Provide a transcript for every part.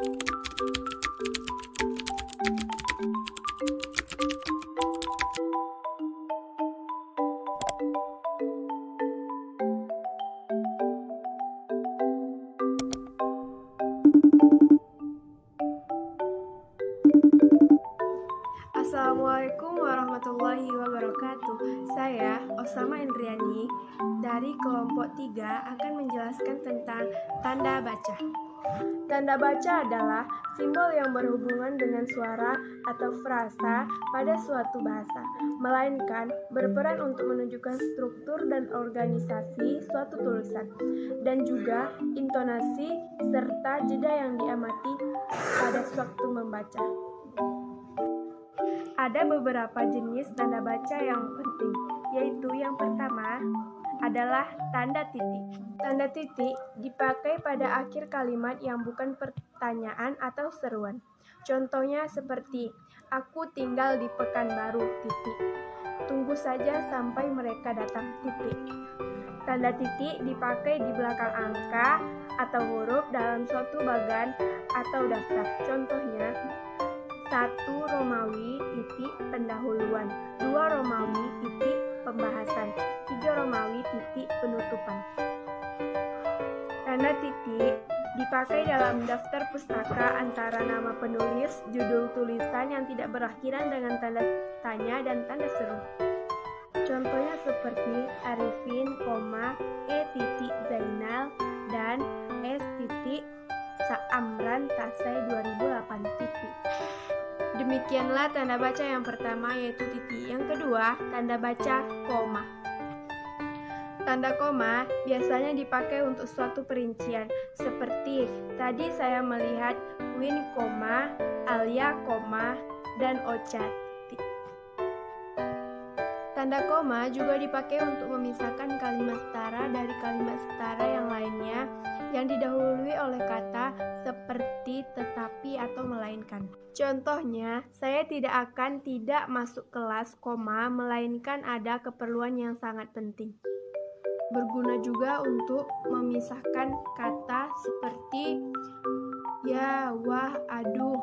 Assalamualaikum warahmatullahi wabarakatuh. Saya Osama Indriani dari kelompok 3 akan menjelaskan tentang tanda baca. Tanda baca adalah simbol yang berhubungan dengan suara atau frasa pada suatu bahasa, melainkan berperan untuk menunjukkan struktur dan organisasi suatu tulisan, dan juga intonasi serta jeda yang diamati pada suatu membaca. Ada beberapa jenis tanda baca yang penting, yaitu yang pertama adalah tanda titik. Tanda titik dipakai pada akhir kalimat yang bukan pertanyaan atau seruan. Contohnya seperti, aku tinggal di Pekanbaru, titik. Tunggu saja sampai mereka datang, titik. Tanda titik dipakai di belakang angka atau huruf dalam suatu bagan atau daftar. Contohnya, 1 Romawi titik pendahuluan, 2 Romawi titik pembahasan, 3 Romawi titik penutupan. Tanda titik dipakai dalam daftar pustaka antara nama penulis, judul tulisan yang tidak berakhiran dengan tanda tanya dan tanda seru. Contohnya seperti Arifin, E titik Zainal dan S titik Saamran Tasai 2008 titik. Demikianlah tanda baca yang pertama, yaitu titik. Yang kedua, tanda baca koma. Tanda koma biasanya dipakai untuk suatu perincian, seperti tadi saya melihat Win, Alia, dan Ocha. Tanda koma juga dipakai untuk memisahkan kalimat setara dari kalimat setara yang lainnya yang didahului oleh kata seperti, tetapi, atau melainkan. Contohnya, saya tidak masuk kelas, melainkan ada keperluan yang sangat penting. Berguna juga untuk memisahkan kata seperti ya, wah, aduh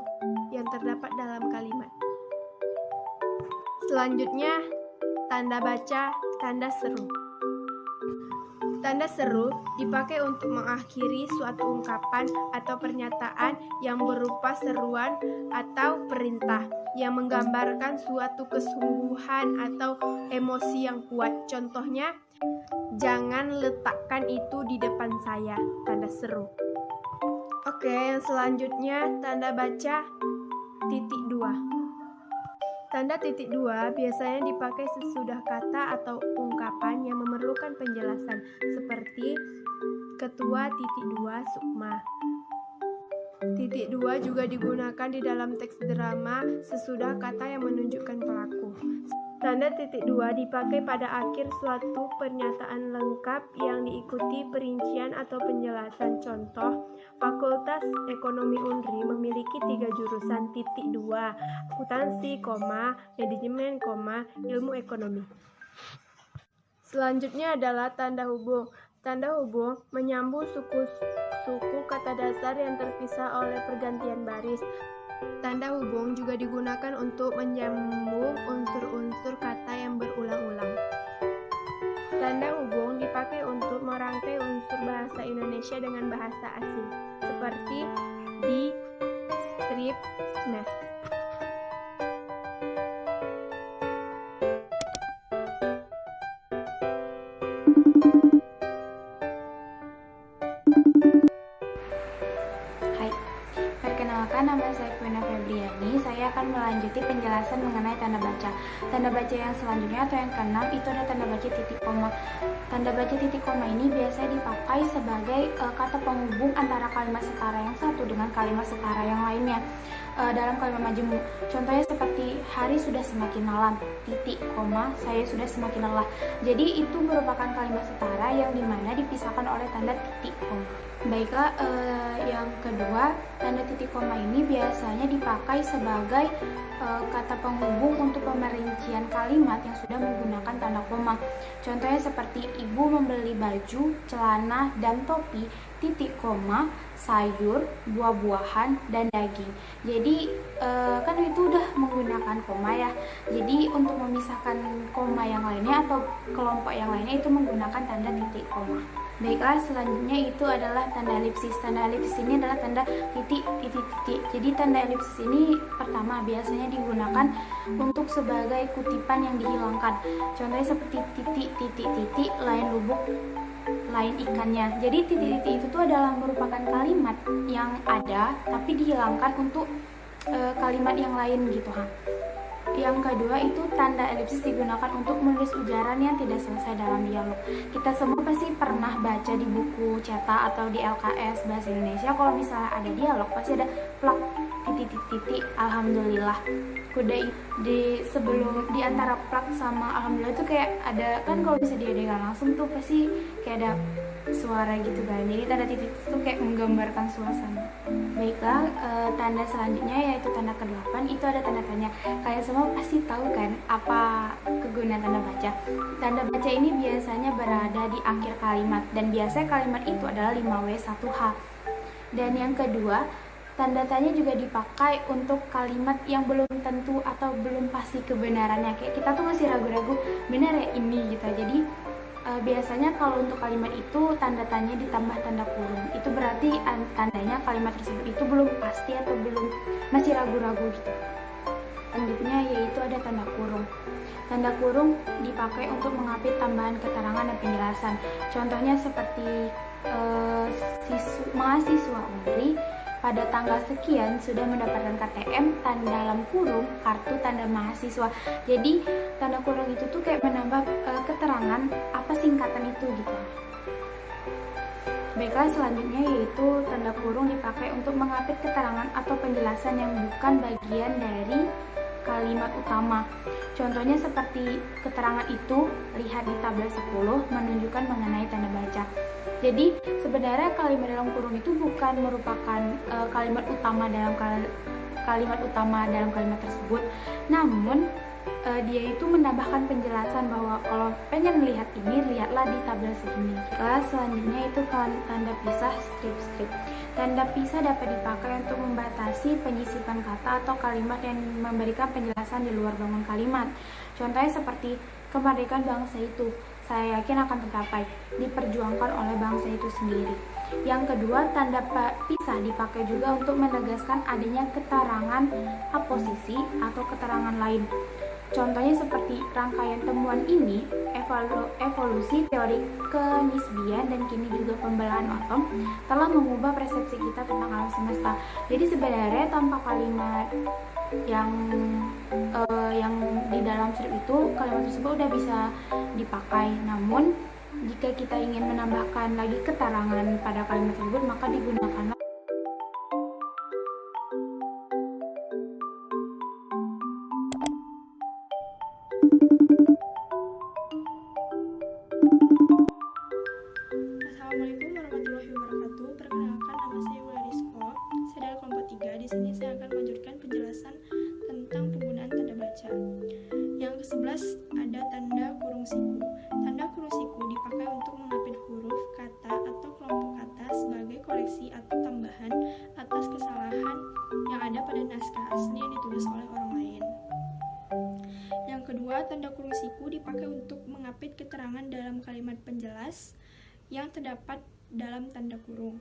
yang terdapat dalam kalimat. Selanjutnya, tanda baca tanda seru. Tanda seru dipakai untuk mengakhiri suatu ungkapan atau pernyataan yang berupa seruan atau perintah yang menggambarkan suatu kesungguhan atau emosi yang kuat. Contohnya, jangan letakkan itu di depan saya, tanda seru. Oke, yang selanjutnya tanda baca titik 2. Tanda titik 2 biasanya dipakai sesudah kata atau ungkapan yang memerlukan penjelasan, seperti Ketua titik 2 Sukma. Titik 2 juga digunakan di dalam teks drama sesudah kata yang menunjukkan pelaku. Tanda titik 2 dipakai pada akhir suatu pernyataan lengkap yang diikuti perincian atau penjelasan. Contoh, Fakultas Ekonomi Unri memiliki 3 jurusan, titik 2, akuntansi, manajemen, ilmu ekonomi. Selanjutnya adalah tanda hubung. Tanda hubung menyambung suku kata dasar yang terpisah oleh pergantian baris. Tanda hubung juga digunakan untuk menyambung unsur-unsur kata yang berulang-ulang. Tanda hubung dipakai untuk merangkai unsur bahasa Indonesia dengan bahasa asing, seperti di, strip, smash. Perkenalkan, nama saya Kwena Febriani. Saya akan melanjuti penjelasan mengenai tanda baca. Tanda baca yang selanjutnya atau yang keenam itu ada tanda baca titik koma. Tanda baca titik koma ini biasanya dipakai sebagai kata penghubung antara kalimat setara yang satu dengan kalimat setara yang lainnya dalam kalimat majemuk. Contohnya seperti hari sudah semakin malam, titik koma, saya sudah semakin lelah. Jadi itu merupakan kalimat setara yang dimana dipisahkan oleh tanda titik koma. Baiklah, yang kedua, tanda titik koma ini biasanya dipakai sebagai kata penghubung untuk pemerincian kalimat yang sudah menggunakan tanda koma. Contohnya seperti ibu membeli baju, celana, dan topi titik koma, sayur, buah-buahan, dan daging. Jadi kan itu udah menggunakan koma ya. Jadi untuk memisahkan koma yang lainnya atau kelompok yang lainnya itu menggunakan tanda titik koma. Baiklah, selanjutnya itu adalah tanda elipsis. Tanda elipsis ini adalah tanda titik, titik, titik. Jadi tanda elipsis ini pertama biasanya digunakan untuk sebagai kutipan yang dihilangkan. Contohnya seperti titik, titik, titik, lain lubuk, lain ikannya. Jadi titik-titik itu tuh adalah merupakan kalimat yang ada tapi dihilangkan untuk kalimat yang lain gitu ha. Yang kedua itu tanda elipsis digunakan untuk menulis ujaran yang tidak selesai dalam dialog. Kita semua pasti pernah baca di buku cetak atau di LKS Bahasa Indonesia, kalau misalnya ada dialog pasti ada plak titik-titik alhamdulillah. Kuda sebelum di antara plak sama alhamdulillah itu kayak ada kan, kalau bisa diadegan langsung tuh pasti kayak ada suara gitu kan. Jadi tanda titik itu kayak menggambarkan suasana. Baiklah, tanda selanjutnya yaitu tanda ke-8, itu ada tanda tanya. Kalian semua pasti tahu kan apa kegunaan tanda baca. Tanda baca ini biasanya berada di akhir kalimat dan biasanya kalimat itu adalah 5W 1H. Dan yang kedua, tanda tanya juga dipakai untuk kalimat yang belum tentu atau belum pasti kebenarannya. Kayak kita tuh masih ragu-ragu, benar ya ini gitu. Jadi biasanya kalau untuk kalimat itu tanda tanya ditambah tanda kurung. Itu berarti tandanya kalimat tersebut itu belum pasti atau belum, masih ragu-ragu gitu. Selanjutnya yaitu ada tanda kurung. Tanda kurung dipakai untuk mengapit tambahan keterangan dan penjelasan. Contohnya seperti mahasiswa Unri pada tanggal sekian sudah mendapatkan KTM tanda dalam kurung kartu tanda mahasiswa. Jadi tanda kurung itu tuh kayak menambah keterangan apa singkatan itu gitu. Baiklah, selanjutnya yaitu tanda kurung dipakai untuk mengapit keterangan atau penjelasan yang bukan bagian dari kalimat utama. Contohnya seperti keterangan itu, lihat di tabel 10 menunjukkan mengenai tanda baca. Jadi sebenarnya kalimat dalam kurung itu bukan merupakan kalimat utama dalam kalimat tersebut, namun dia itu menambahkan penjelasan bahwa kalau pengen melihat ini, lihatlah di tabel segini. Selanjutnya itu tanda pisah strip-strip. Tanda pisah dapat dipakai untuk membatasi penyisipan kata atau kalimat yang memberikan penjelasan di luar bangun kalimat. Contohnya seperti kemerdekaan bangsa itu, saya yakin akan tercapai, diperjuangkan oleh bangsa itu sendiri. Yang kedua, tanda pisah dipakai juga untuk menegaskan adanya keterangan aposisi atau keterangan lain. Contohnya seperti rangkaian temuan ini, evolusi teori kenisbian dan kini juga pembelahan atom telah mengubah persepsi kita tentang alam semesta. Jadi sebenarnya tanpa kalimat yang di dalam strip itu, kalimat tersebut udah bisa dipakai. Namun jika kita ingin menambahkan lagi keterangan pada kalimat tersebut, maka digunakan Assalamualaikum warahmatullahi wabarakatuh. Perkenalkan, nama saya Wuladisko. Saya dari kelompok 3. Di sini saya akan melanjutkan penjelasan tentang penggunaan tanda baca. Yang ke-11 ada tanda kurung siku. Tanda kurung siku dipakai untuk mengapit huruf, kata, atau kelompok kata sebagai koreksi atau tambahan atas kesalahan yang ada pada naskah asli yang ditulis oleh orang lain. Yang kedua, tanda kurung siku dipakai untuk mengapit keterangan dalam kalimat penjelas yang terdapat dalam tanda kurung.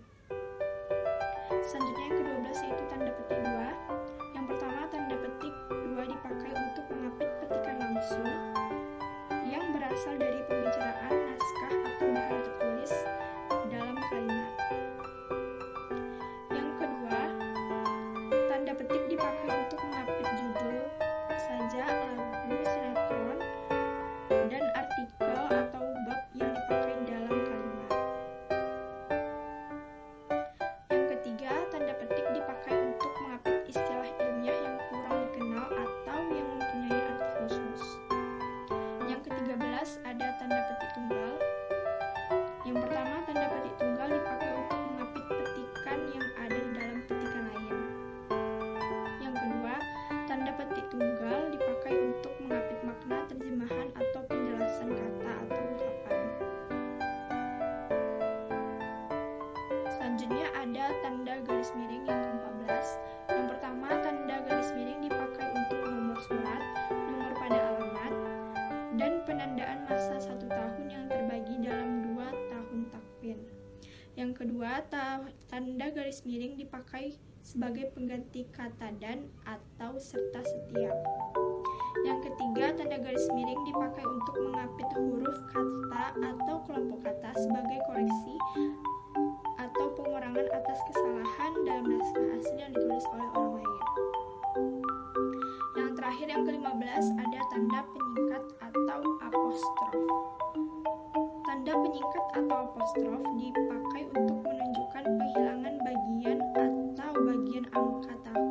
Selanjutnya yang ke-12 yaitu tanda petik 2. Yang pertama, tanda petik 2 dipakai untuk mengapit petikan langsung yang berasal dari pembicaraan, naskah, atau bahan tertulis dalam kalimat. Yang kedua, tanda petik dipakai untuk mengapit judul saja, lagu, sinetron, dan artikel atau bab yang dipakai dalam kalimat. Yang ketiga, tanda petik dipakai untuk mengapit istilah ilmiah yang kurang dikenal atau yang mempunyai arti khusus. Yang ke-13 ada Tanda garis miring dipakai sebagai pengganti kata dan atau serta setiap. Yang ketiga, tanda garis miring dipakai untuk mengapit huruf kata atau kelompok kata sebagai koreksi atau pengurangan atas kesalahan dalam naskah asli yang ditulis oleh orang lain. Yang terakhir, yang ke-15, ada tanda penyingkat atau apostrof. Tanda penyingkat atau apostrof dipakai untuk menunjukkan penghilangan bagian atau bagian angka tahun